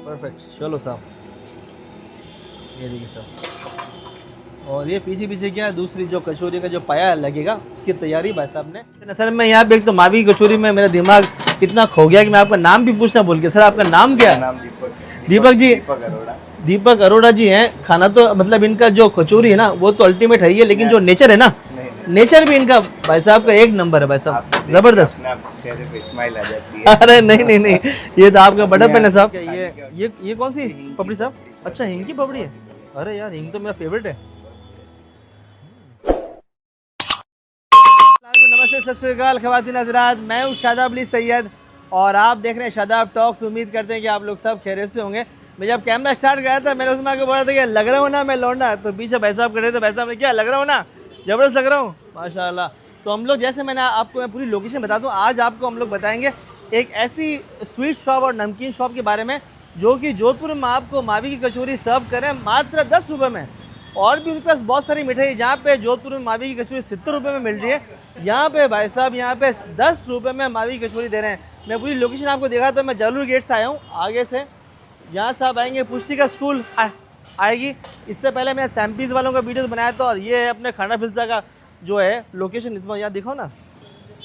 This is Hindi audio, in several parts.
परफेक्ट। चलो साहब, ये देखिए साहब। और ये पीछे पीछे क्या है, दूसरी जो कचौरी का जो पाया लगेगा उसकी तैयारी भाई साहब ने। सर मैं यहाँ पे एक तो मावी की कचौरी में मेरा दिमाग इतना खो गया कि मैं आपका नाम भी पूछना भूल गया। सर आपका नाम क्या है? नाम दीपक है। दीपक जी। दीपक अरोड़ा। दीपक अरोड़ा जी हैं। खाना तो मतलब इनका जो कचौरी है ना वो तो अल्टीमेट है ही है, लेकिन जो नेचर है ना, नहीं, नेचर भी इनका भाई साहब का एक नंबर है भाई साहब, आपको देख के जबरदस्त। अपने आप चेहरे पे स्माइल आ जाती है। अरे नहीं नहीं नहीं, ये तो आपका बड़ापन है साहब। खाने ये का- ये कौन सी ये हींग की पपड़ी साहब? पपड़ी। अच्छा, हिंग की पपड़ी है। अरे यार, हिंग तो मेरा फेवरेट है। नमस्ते, सत श्री अकाल ख़वातीन हज़रात, मैं हूँ शादाब अली सैयद और आप देख रहे हैं शादाब टॉक्स। उम्मीद करते हैं कि आप लोग सब खैरियत से होंगे। मैं जब कैमरा स्टार्ट कराया था मैंने उसमें आके बोला था कि लग रहा हूँ ना मैं लौंडा, तो पीछे भाई साहब खड़े थे। भाई साहब ने क्या लग रहा हूँ ना, ज़बरदस्त लग रहा हूँ माशाल्लाह। तो हम लोग जैसे मैंने आपको मैं पूरी लोकेशन बता दूँ, आज आपको हम लोग बताएंगे एक ऐसी स्वीट शॉप और नमकीन शॉप के बारे में जो कि जोधपुर में आपको मावी की कचौरी सर्व करें मात्र 10 रुपये में। और भी उनके पास बहुत सारी मिठाई, जहाँ पे जोधपुर में मावी की कचौरी 70 रुपये में मिल रही है, यहाँ पे भाई साहब यहाँ पे 10 रुपये में मावी की कचौरी दे रहे हैं। मैं पूरी लोकेशन आपको देखा तो मैं जालूर गेट से आया हूँ आगे से। यहाँ से आप आएंगे पुष्टिका स्कूल आएगी। इससे पहले मैंने सैम्पीज़ वालों का वीडियो बनाया था और ये है अपने खाना फिल्सा का जो है लोकेशन। इसमें यहाँ दिखाओ ना,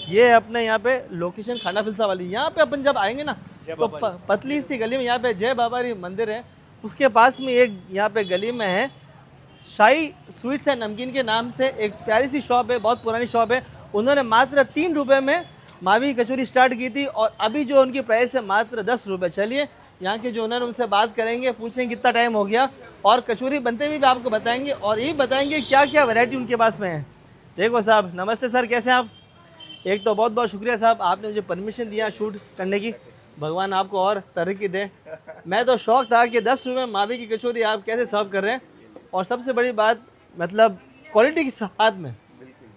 ये है अपने यहाँ पे लोकेशन खाना फिल्सा वाली। यहाँ पे अपन जब आएंगे ना तो पतली सी गली में यहाँ पे जय बाबारी मंदिर है, उसके पास में एक यहाँ पे गली में है शाही स्वीट्स एंड नमकीन के नाम से एक प्यारी सी शॉप है, बहुत पुरानी शॉप है। उन्होंने मात्र 3 रुपये में मावी कचौरी स्टार्ट की थी और अभी जो उनकी प्राइस है मात्र 10 रुपये। चलिए यहाँ के जो ओनर उनसे बात करेंगे, पूछेंगे कितना टाइम हो गया और कचौरी बनते हुए भी आपको बताएंगे और ये बताएंगे क्या क्या वैरायटी उनके पास में है। देखो साहब, नमस्ते सर, कैसे हैं आप? एक तो बहुत बहुत शुक्रिया साहब, आपने मुझे परमिशन दिया शूट करने की, भगवान आपको और तरक्की दे। मैं तो शौक था कि 10 रुपये में मावी की कचौरी आप कैसे सर्व कर रहे हैं, और सबसे बड़ी बात मतलब क्वालिटी के साथ में,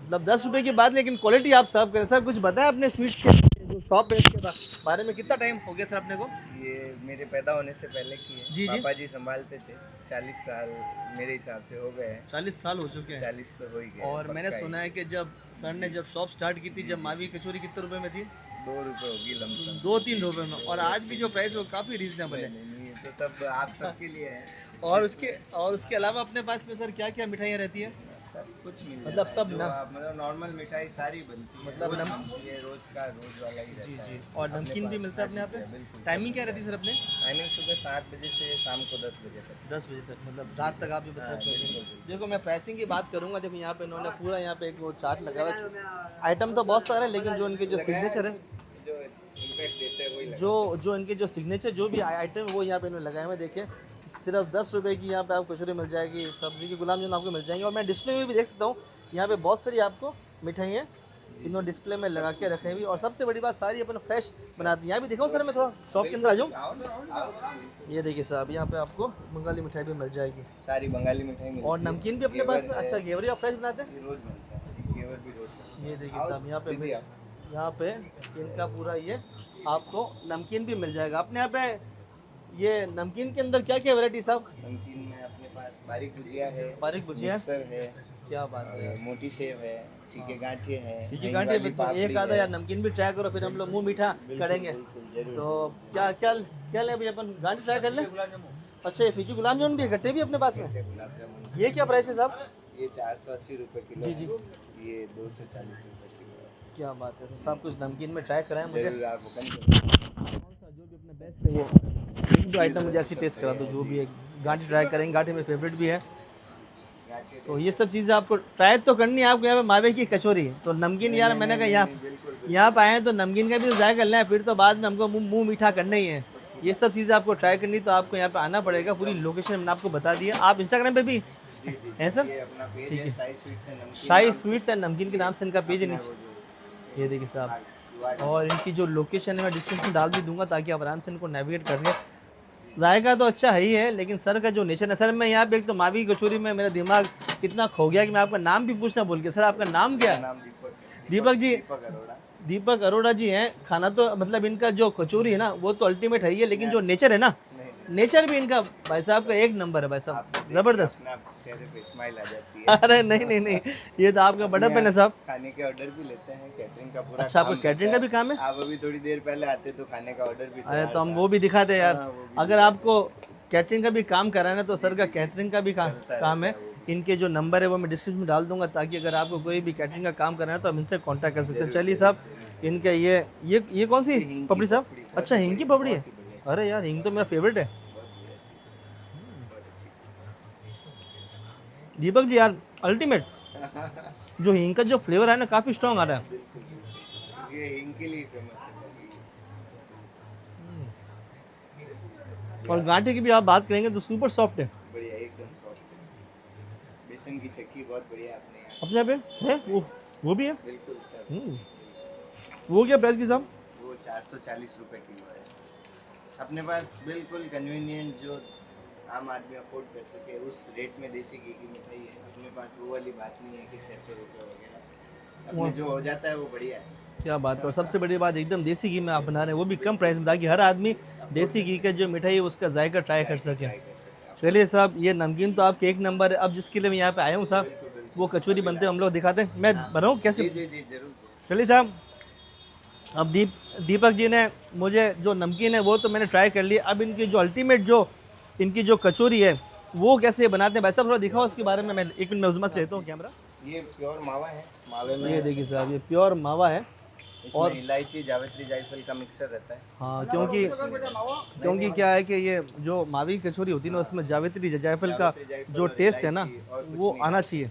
मतलब 10 रुपये की बात लेकिन क्वालिटी आप सर्व करें। सर कुछ बताएं अपने स्वीट के जो शॉप है इसके बारे में, कितना टाइम हो गया सर अपने को? ये मेरे पैदा होने से पहले की है। जी। पापा जी संभालते थे। 40 साल मेरे हिसाब से हो गए हैं। 40 साल हो चुके हैं। 40 तो हो ही गए। और मैंने सुना है कि जब सर ने जब शॉप स्टार्ट की थी, जब मावी कचौरी कितने रुपए में थी? 2 रुपये होगी लमसम। 2-3 रुपये में, और आज भी जो प्राइस है वो काफ़ी रीजनेबल है। नहीं, ये तो सब आप सबके लिए है। और उसके अलावा अपने पास में सर क्या क्या मिठाइयाँ रहती हैं? सब कुछ मिल मतलब जाता है। सब जो ना? आप मतलब नॉर्मल मिठाई सारी बनती है। मतलब रोज नम- बनती है, रोज का रोज वाला ही रहता जी है। जी। और अपने नमकीन भी पास। मिलता है अपने यहाँ पे? बिल्कुल। टाइमिंग क्या रहती है सर अपने? टाइमिंग सुबह 7 बजे से शाम को 10 बजे तक। 10 बजे तक, मतलब रात तक आप जो सर्व करते हैं। बिल्कुल। देखो मैं प्राइसिंग की बात करूंगा, देखो यहाँ पे इन्होंने पूरा यहाँ पे एक वो चार्ट लगा हुआ है। आइटम तो बहुत सारे हैं लेकिन जो इनके जो सिग्नेचर है, जो इम्पैक्ट देते हैं वही लगता जो इनके जो सिग्नेचर जो भी आइटम है वो यहाँ पे इन्होंने लगाए हुए। देखिए सिर्फ 10 रुपये की यहाँ पे आपको कचौरी मिल जाएगी, सब्जी की गुलाब जामुन आपको मिल जाएंगे। और मैं डिस्प्ले में भी देख सकता हूँ यहाँ पे बहुत सारी आपको मिठाइयाँ इन्होंने डिस्प्ले में लगा के रखे हुई। और सबसे बड़ी बात, सारी अपन फ्रेश बनाती हैं। यहाँ भी दिखाऊँ सर, मैं थोड़ा शॉप के अंदर आ जाऊँ। है। ये देखिए साहब, यहाँ पे आपको बंगाली मिठाई भी मिल जाएगी सारी बंगाली मिठाई मिलती और है। नमकीन भी अपने पास में। अच्छा, घेवरी आप फ्रेश बनाते हैं? ये रोज बनता है। घेवर भी रोज बनता है। ये देखिए साहब, यहाँ पे दीदी मिर्च, यहाँ पे इनका पूरा ये आपको नमकीन भी मिल जाएगा अपने यहाँ पे। ये नमकीन के अंदर क्या क्या वैरायटी साहब? नमकीन में अपने पास बारीक भुजिया है। बारीक भुजिया? मिक्सर है। क्या बात है, मोटी सेव है। फीके गांठे हैं। ठीक है दही गांठे वाली पे तो पापड़ी एक आधा है। यार नमकीन भी ट्राई करो, फिर हम लोग मुंह मीठा बिल्कुल, करेंगे। बिल्कुल, जरूर। तो क्या क्या क्या लें भाई अपन, गांठी ट्राई कर लें? अच्छा, ये फीकी गुलाब जामुन भी है, गट्टे भी अपने पास में। गुलाब जामुन ये क्या प्राइस है साहब? ये 480 रुपये किलो जी, है। जी। ये 240 रुपये किलो है। क्या बात है, सब कुछ नमकीन में ट्राई कराएं मुझे। जरूर आप ओपन करें। कौन सा जो भी अपने बेस्ट है वो एक दो आइटम मुझे ऐसी टेस्ट करा दो, जो भी है। गांठी ट्राई करेंगे, गांठी मेरी फेवरेट भी है। गांठे तो ये सब चीज़ें आपको ट्राई तो करनी है। आपको यहाँ पे मावे की कचौरी है तो नमकीन, यार मैंने कहा यहाँ पे आए हैं तो नमकीन का भी तो ट्राई कर लें, फिर तो बाद में हमको मुंह मीठा करना ही है। ये सब चीज़ें आपको ट्राई करनी तो आपको यहाँ पे आना पड़ेगा। पूरी लोकेशन मैंने आपको बता दी है। आप इंस्टाग्राम पे भी है सर? ये अपना पेज ठीक है, है। साई स्वीट्स एंड नमकीन। शाही स्वीट्स एंड नमकीन के नाम से इनका पेज है नीचे। ये देखिए साहब, और इनकी जो लोकेशन है मैं डिस्क्रिप्शन डाल भी दूंगा ताकि आप आराम से इनको नेविगेट कर लें। जायका तो अच्छा है ही है, लेकिन सर का जो नेचर है, सर मैं यहाँ पे एक तो मावी कचौरी में मेरा दिमाग इतना खो गया कि मैं आपका नाम भी पूछना भूल गया। सर आपका नाम क्या है? नाम दीपक है। दीपक जी। दीपक अरोड़ा। दीपक अरोड़ा जी हैं। खाना तो मतलब इनका जो कचौरी है ना वो तो अल्टीमेट है ही है, लेकिन जो नेचर है ना, नेचर भी इनका भाई साहब का एक नंबर है भाई साहब, आपको देख के ज़बरदस्त। अपना चेहरे पे स्माइल आ जाती है। अरे नहीं नहीं नहीं, ये तो आपका बड़प्पन है साहब। खाने के ऑर्डर भी लेते हैं, कैटरिंग का पूरा अच्छा, आपका काम कैटरिंग रहता का भी काम है? आप अभी थोड़ी देर पहले आते तो खाने का ऑर्डर भी अरे तैयार तो हम था। वो भी दिखाते हैं यार। हाँ, वो भी अगर आपको कैटरिंग का भी काम कराना है तो सर का कैटरिंग का भी चलता काम है। रहता है वो इनके जो नंबर है वो मैं डिस्क्रिप्शन में डाल दूंगा, ताकि अगर आपको कोई भी कैटरिंग का काम करना है तो आप इनसे कांटेक्ट कर सकते हैं। चलिए साहब, इनका ये कौन सी हींग की पपड़ी साहब? पपड़ी, बहुत अच्छा, हींग की पपड़ी है। बहुत ही बढ़िया। अरे यार, हींग तो मेरा फेवरेट है। बहुत बढ़िया चीज़, बहुत अच्छी चीज़। दीपक जी यार, अल्टीमेट। जो हींग का जो फ्लेवर है ना, काफ़ी स्ट्रॉन्ग आ रहा है। ये हींग के लिए फेमस है। और गांठे की भी आप बात करेंगे तो सुपर सॉफ्ट है। बढ़िया, एकदम सॉफ्ट। बेसन की चक्की बहुत बढ़िया अपने यहाँ। अपने यहाँ पे है वो भी है। बिल्कुल सर। वो क्या प्राइस की साहब? वो 440 रुपए किलो है। अपने पास बिल्कुल कन्वीनियंट, जो आम आदमी अफोर्ड कर सके उस रेट में देसी घी की मिठाई है। अपने पास वो वाली बात नहीं है कि 600 रुपये वगैरह। अपने जो हो जाता है वो बढ़िया है। क्या बात है। और सबसे बड़ी बात, एकदम देसी घी में आप बना रहे हैं, वो भी कम प्राइस में, ताकि हर आदमी देसी घी का जो मिठाई है उसका जायका ट्राई कर सके। ट्राई कर सकते हैं। चलिए साहब, ये नमकीन तो आपके एक नंबर है। अब जिसके लिए मैं यहाँ पे आया हूँ साहब, वो कचौरी बनते हैं, हम लोग दिखाते हैं। मैं बनाऊँ जी कैसे? जी जी, जरूर। चलिए साहब, अब दीपक जी ने मुझे जो नमकीन है वो तो मैंने ट्राई कर लिया। अब इनकी जो अल्टीमेट जो इनकी जो कचौरी है वो कैसे बनाते हैं भाई साहब, थोड़ा दिखाओ उसके बारे में। मैं एक मिनट उजमा से लेता हूँ कैमरा। ये प्योर मावा है। मावे में ये देखिए साहब, ये प्योर मावा है। इसमें इलायची, जावित्री, जायफल का मिक्सर रहता है। हाँ, क्योंकि क्या है कि ये जो मावी की कचौरी होती है ना, उसमें जावित्री जायफल का जो और टेस्ट है ना, इलायची और कुछ वो नहीं आना डालते। चाहिए।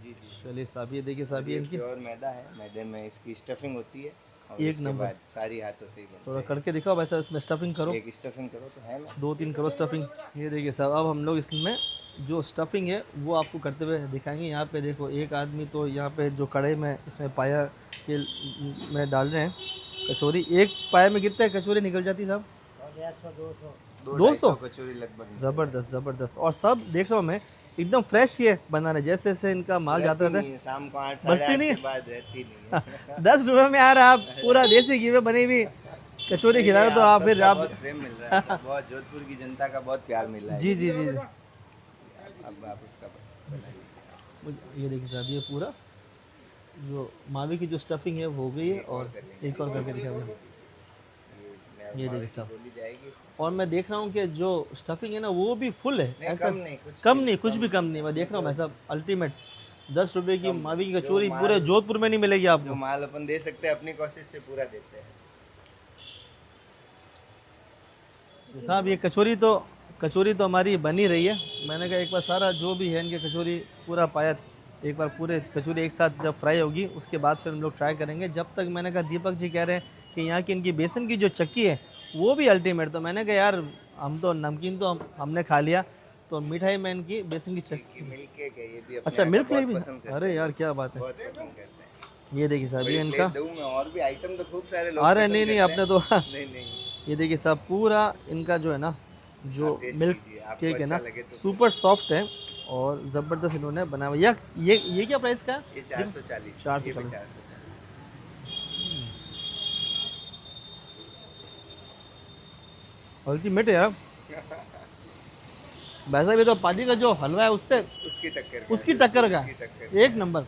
जी जी। चलिए साहब, ये देखिए साहब, ये ये इनकी प्योर मैदा है। मैदे में इसकी स्टफिंग होती है और एक उसके नंबर। बाद सारी हाथों से ही बनती थोड़ा है। करके दिखाओ भाई साहब, इसमें स्टफिंग करो। एक स्टफिंग करो तो है ना। 2-3 करो स्टफिंग। ये देखिए साहब, अब हम लोग इसमें जो स्टफिंग है वो आपको करते हुए दिखाएंगे। यहाँ पे देखो, एक आदमी तो यहाँ पे जो कढ़ाई में इसमें पाया के में डाल रहे हैं कचौरी। एक पाया में कितने कचौरी निकल जाती है साहब? 200 कचौरी लगभग। ज़बरदस्त ज़बरदस्त। और सब देख रहा हूँ मैं, एकदम फ्रेश ये बना रहे, जैसे जैसे इनका माल जाता रहता है। शाम को 8 बचती साढ़े 8 नहीं के बाद रहती नहीं है। 10 रुपये में यार आप पूरा देसी घी में बनी हुई कचौरी खिला रहे हो, तो आप फिर सबका आप बहुत प्रेम मिल रहा है। बहुत जोधपुर की जनता का बहुत प्यार मिल रहा है। जी जी जी। अब आप उसका बनाइए। ये देखिए साहब, ये पूरा जो मावी की जो स्टफिंग है वो हो गई है। और एक और करके दिखा मैंने। ये देखिए साहब, बोली जाएगी। और मैं देख रहा हूँ कि जो स्टफिंग है ना वो भी फुल है। नहीं, ऐसा कम नहीं, कुछ कम नहीं, कुछ भी कम नहीं। मैं देख रहा हूँ भाई साहब, अल्टीमेट 10 रुपये की मावी की कचौरी पूरे जोधपुर में नहीं मिलेगी जो आपको। माल अपन दे सकते हैं अपनी कोशिश से पूरा देते हैं। साहब, ये कचौरी तो हमारी बनी रही है। मैंने कहा एक बार सारा जो भी है इनके कचौरी पूरा पाया, एक बार पूरे कचौरी एक साथ जब फ्राई होगी उसके बाद फिर हम लोग ट्राई करेंगे। जब तक मैंने कहा, दीपक जी कह रहे हैं कि यहाँ की इनकी बेसन की जो चक्की है वो भी अल्टीमेट। तो मैंने कहा यार, हम तो नमकीन तो हमने खा लिया, तो मिठाई में इनकी बेसन की चक्की। मिल्क केक है ये भी। अच्छा, मिल्क केक भी। पसंद करते अरे यार क्या बात है। बहुत पसंद करते हैं। ये देखिए साहब, ये इनका। दूं मैं और भी आइटम तो खूब सारे लोग अरे पसंद नहीं नहीं, करते अपने तो हैं। नहीं नहीं, ये देखिए साहब, पूरा इनका जो है ना, जो टेस्ट मिल्क कीजिए, आपको केक है ना, अच्छा लगे तो। सुपर सॉफ्ट है और ज़बरदस्त इन्होंने बनाया हुआ। ये क्या प्राइस का है? ये 440। 440। 440। अल्टीमेट है यार। वैसा भी तो पाजी का जो हलवा है उससे उसकी टक्कर का एक नंबर।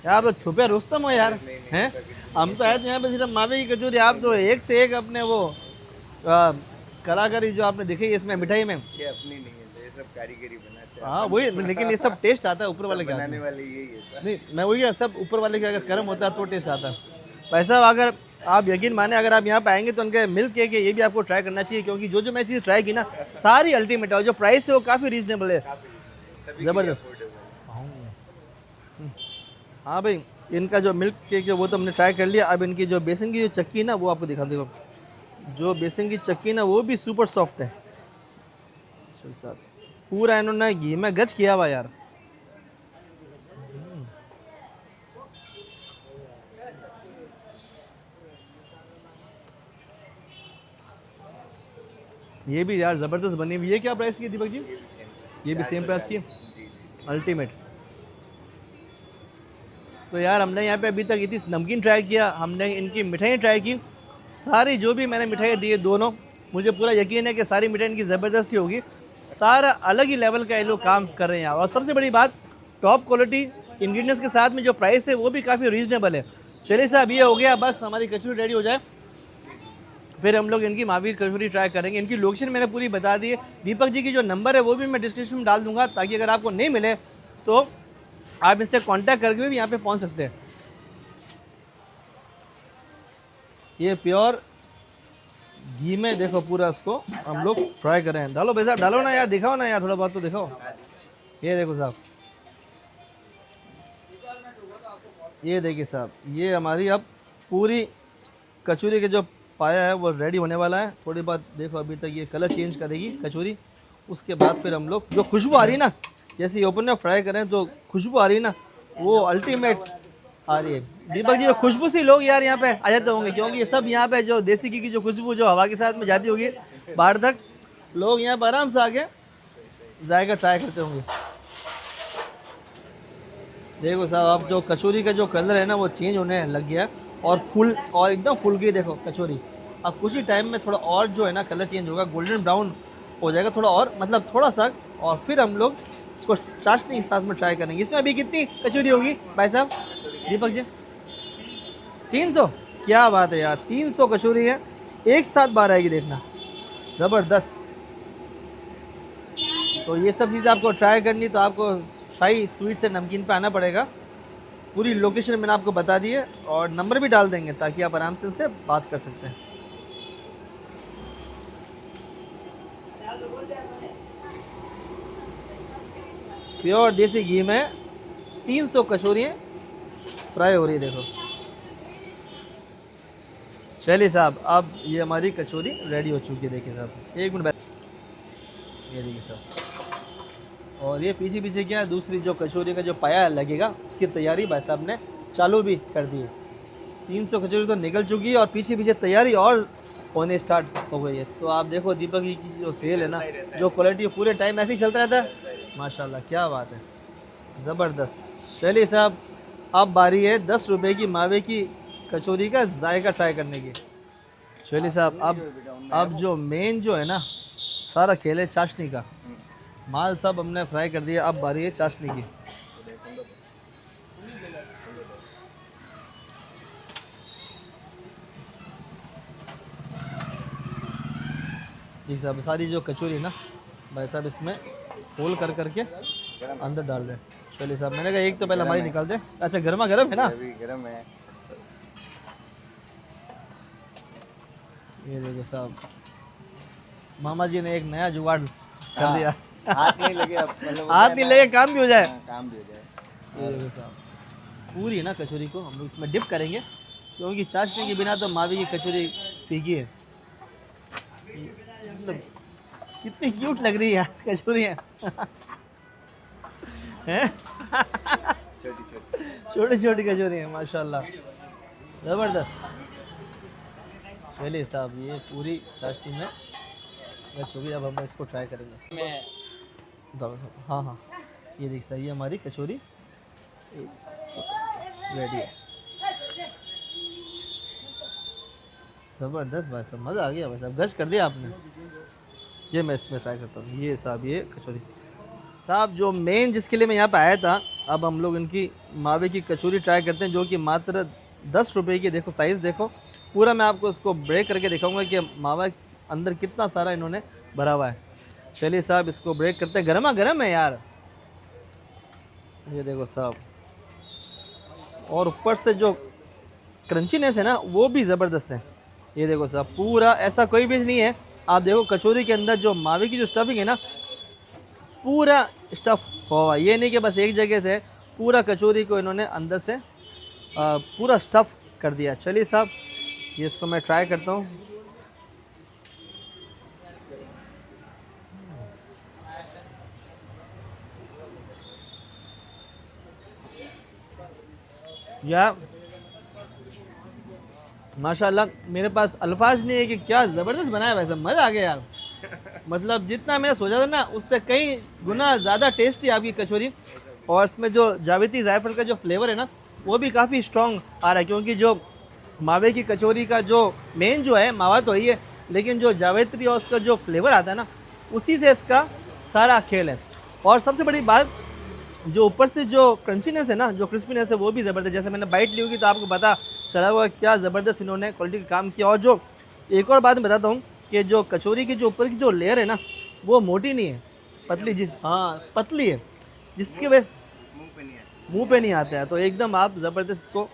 यार तो छुपे रुस्तम हो यार, हैं? हम तो आए थे यहाँ पे सिर्फ मावे की कचौरी, आप तो एक से एक अपने वो कलाकारी जो आपने दिखी है इसमें मिठाई में। ये अपनी नहीं है, ये सब कारीगरी बनाते हैं। हाँ वही, लेकिन ये सब टेस्ट आता है ऊपर वाले के हाथ बनाने में। वाले यही है सर। नहीं, मैं वही, सब ऊपर वाले के अगर कर्म होता है तो टेस्ट आता है। वैसा अगर आप यकीन माने, अगर आप यहाँ पे आएंगे तो उनके मिल्क केक है, ये भी आपको ट्राई करना चाहिए। क्योंकि जो मैं चीज़ ट्राई की ना, सारी अल्टीमेट है। और जो प्राइस है वो काफ़ी रीजनेबल है, सभी ज़बरदस्त। हाँ भाई, इनका जो मिल्क केक है वो तो हमने ट्राई कर लिया। अब इनकी जो बेसन की जो चक्की है ना वो आपको दिखा देगा। जो बेसन की चक्की ना वो भी सुपर सॉफ्ट है। चल साहब, पूरा इन्होंने घी में गज किया हुआ यार। ये भी यार ज़बरदस्त बनी हुई। ये क्या प्राइस की है दीपक जी? ये भी सेम प्राइस की है, अल्टीमेट। तो यार हमने यहाँ पे अभी तक इतनी नमकीन ट्राई किया, हमने इनकी मिठाई ट्राई की, सारी जो भी मैंने मिठाई दी है दोनों मुझे पूरा यकीन है कि सारी मिठाई इनकी ज़बरदस्ती होगी। सारा अलग ही लेवल का ये लोग काम कर रहे हैं और सबसे बड़ी बात टॉप क्वालिटी इंग्रेडिएंट्स के साथ में जो प्राइस है वो भी काफ़ी रीजनेबल है। चलिए साहब ये हो गया, बस हमारी कचौरी रेडी हो जाए फिर हम लोग इनकी मावी कचौरी ट्राई करेंगे। इनकी लोकेशन मैंने पूरी बता दी है। दीपक जी की जो नंबर है वो भी मैं डिस्क्रिप्शन में डाल दूंगा ताकि अगर आपको नहीं मिले तो आप इनसे कांटेक्ट करके भी यहाँ पे पहुँच सकते हैं। ये प्योर घी में देखो पूरा इसको हम लोग फ्राई करें। डालो भाई साहब, डालो ना यार, दिखाओ ना यार, थोड़ा बहुत तो दिखाओ। ये देखो साहब, ये देखिए साहब, ये हमारी अब पूरी कचौरी के जो पाया है वो रेडी होने वाला है। थोड़ी बात देखो, अभी तक ये कलर चेंज करेगी कचौरी। उसके बाद फिर हम लोग जो खुशबू आ रही है ना, जैसे ये ओपन में फ्राई करें तो खुशबू आ रही है ना, वो अल्टीमेट आ रही है। दीपक जी, खुशबू से लोग यार यहाँ पे आ जाते होंगे क्योंकि ये सब यहाँ पे जो देसी घी की जो खुशबू जो हवा के साथ में जाती होगी बाहर तक, लोग यहाँ पर आराम से आके जायका ट्राई करते होंगे। देखो साहब, अब जो कचौरी का जो कलर है ना वो चेंज होने लग गया और फुल और एकदम फुल गई देखो कचौरी। अब कुछ ही टाइम में थोड़ा और जो है ना कलर चेंज होगा, गोल्डन ब्राउन हो जाएगा थोड़ा और, मतलब थोड़ा सा। और फिर हम लोग इसको चाशनी के साथ में ट्राई करेंगे। इसमें अभी कितनी कचौरी होगी भाई साहब दीपक जी? 300? क्या बात है यार, 300 कचौरी है, एक साथ बाहर आएगी, देखना ज़बरदस्त। तो ये सब चीज़ें आपको ट्राई करनी तो आपको शाही स्वीट से नमकीन पे आना पड़ेगा। पूरी लोकेशन मैंने आपको बता दी है और नंबर भी डाल देंगे ताकि आप आराम से इनसे बात कर सकते हैं। प्योर देसी घी में 300 कचौरियाँ फ्राई हो रही है देखो। चलिए साहब, अब ये हमारी कचौरी रेडी हो चुकी है। देखिए साहब, एक मिनट ये देखिए साहब, और ये पीछे पीछे क्या है, दूसरी जो कचौरी का जो पाया लगेगा उसकी तैयारी भाई साहब ने चालू भी कर दी है। 300 कचौरी तो निकल चुकी है और पीछे पीछे तैयारी और होने स्टार्ट हो गई है। तो आप देखो दीपक जी की जो सेल है ना, जो क्वालिटी पूरे टाइम ऐसे ही चलता रहता है। माशाल्लाह, क्या बात है, ज़बरदस्त। चलिए साहब, अब बारी है 10 रुपये की मावे की कचौरी का जायका ट्राई करने की। चलिए साहब, अब जो मेन जो है ना सारा खेल है चाशनी का। माल सब हमने फ्राई कर दिया, अब बारी है चाशनी की। जी साहब, सारी जो कचौरी है ना भाई साहब इसमें होल कर करके अंदर डाल दें। चलिए साहब, मैंने कहा एक तो पहले हमारी निकाल दे। अच्छा, गर्मा गर्म है ना? अभी गर्म है। ये देखो साहब, मामा जी ने एक नया जुगाड़ कर दिया। हाथ नहीं लगे, मतलब हाथ नहीं लगे, काम भी हो जाए। काम भी हो जाए। ये देखो साहब, पूरी ना कचौरी को हम लोग इसमें डिप करेंगे क्योंकि चाशनी के बिना तो मावी की कचौरी फीकी है। मतलब कितनी क्यूट लग रही है यार कचौरियाँ। हैं? छोटी छोटी कचौरी हैं माशाल्लाह, ज़बरदस्त। चलिए साहब, ये पूरी चाशनी में कचौरी, अब हम इसको ट्राई करेंगे। हाँ हाँ, ये देख सही है, हमारी कचौरी रेडी है। ज़बरदस्त भाई साहब, मज़ा आ गया भाई साहब, गश कर दिया आपने। ये मैं इसमें ट्राई करता हूँ। ये साहब, ये कचौरी साहब जो मेन जिसके लिए मैं यहाँ पे आया था, अब हम लोग इनकी मावे की कचौरी ट्राई करते हैं जो कि मात्र 10 रुपये की। देखो साइज़ देखो पूरा, मैं आपको इसको ब्रेक करके दिखाऊंगा कि मावा अंदर कितना सारा इन्होंने भरा हुआ है। चलिए साहब, इसको ब्रेक करते हैं। गर्मा गर्म है यार, ये देखो साहब, और ऊपर से जो क्रंचीनेस है ना वो भी ज़बरदस्त है। ये देखो साहब, पूरा ऐसा कोई भी नहीं है। आप देखो कचौरी के अंदर जो मावे की जो स्टफिंग है ना, पूरा स्टफ हुआ। ये नहीं कि बस एक जगह से, पूरा कचौरी को इन्होंने अंदर से पूरा स्टफ कर दिया। चलिए साहब, ये इसको मैं ट्राई करता हूँ। या माशाल्लाह, मेरे पास अल्फाज नहीं है कि क्या ज़बरदस्त बनाया। वैसे मज़ा आ गया यार, मतलब जितना मैंने सोचा था ना उससे कई गुना ज़्यादा टेस्टी आपकी कचौरी। और इसमें जो जावित्री जायफल का जो फ्लेवर है ना वो भी काफ़ी स्ट्रॉन्ग आ रहा है क्योंकि जो मावे की कचौरी का जो मेन जो है मावा तो ही है, लेकिन जो जावेत्री और उसका जो फ्लेवर आता है ना, उसी से इसका सारा खेल है। और सबसे बड़ी बात, जो ऊपर से जो क्रंचीनेस है ना, जो क्रिस्पीनेस है, वो भी ज़बरदस्त। जैसे मैंने बाइट ली होगी तो आपको पता चला हुआ क्या ज़बरदस्त इन्होंने क्वालिटी का काम किया। और जो एक और बात मैं बताता हूँ कि जो कचौरी की जो ऊपर की जो लेयर है ना, वो मोटी नहीं है, पतली जी, हाँ पतली है, जिसके वजह मुंह पे नहीं आता है। तो एकदम आप ज़बरदस्त इसको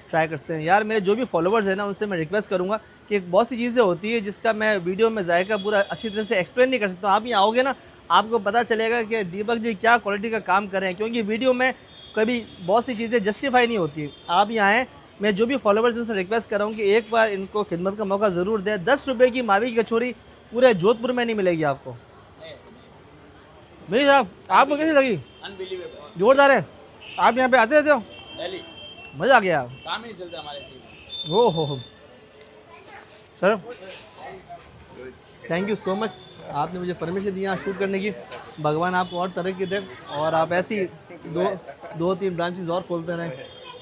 ट्राई करते हैं। यार मेरे जो भी फॉलोवर्स हैं ना, उनसे मैं रिक्वेस्ट करूँगा कि बहुत सी चीज़ें होती है जिसका मैं वीडियो में जायका पूरा अच्छी तरह से एक्सप्लेन नहीं कर सकता हूँ। आप यहाँ आओगे ना, आपको पता चलेगा कि दीपक जी क्या क्वालिटी का काम कर रहे हैं, क्योंकि वीडियो में कभी बहुत सी चीज़ें जस्टिफाई नहीं होती। आप यहाँ आएँ, मैं जो भी फॉलोवर्स उनसे रिक्वेस्ट कर रहा हूँ कि एक बार इनको खिदमत का मौका ज़रूर दें। 10 रुपये की मावी की कचौरी पूरे जोधपुर में नहीं मिलेगी आपको। नहीं साहब, आपको कैसी लगी? अनबिलीवेबल। जोरदार है। आप यहाँ पे आते रहते हो? दिल्ली मज़ा आ गया। काम ही नहीं चलता हमारे से। हो हो sir, thank you so much, आपने मुझे परमिशन दिया शूट करने की। भगवान आपको और तरक्की दे और आप ऐसी दो तीन ब्रांचेस और खोलते रहें।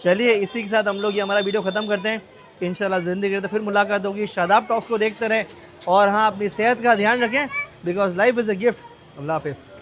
चलिए इसी के साथ हम लोग ये हमारा वीडियो ख़त्म करते हैं। इंशाल्लाह ज़िंदगी करते फिर मुलाकात होगी। शादाब टॉक्स को देखते रहें और हाँ, अपनी सेहत का ध्यान रखें, because life is a gift. अल्लाह हाफिज़।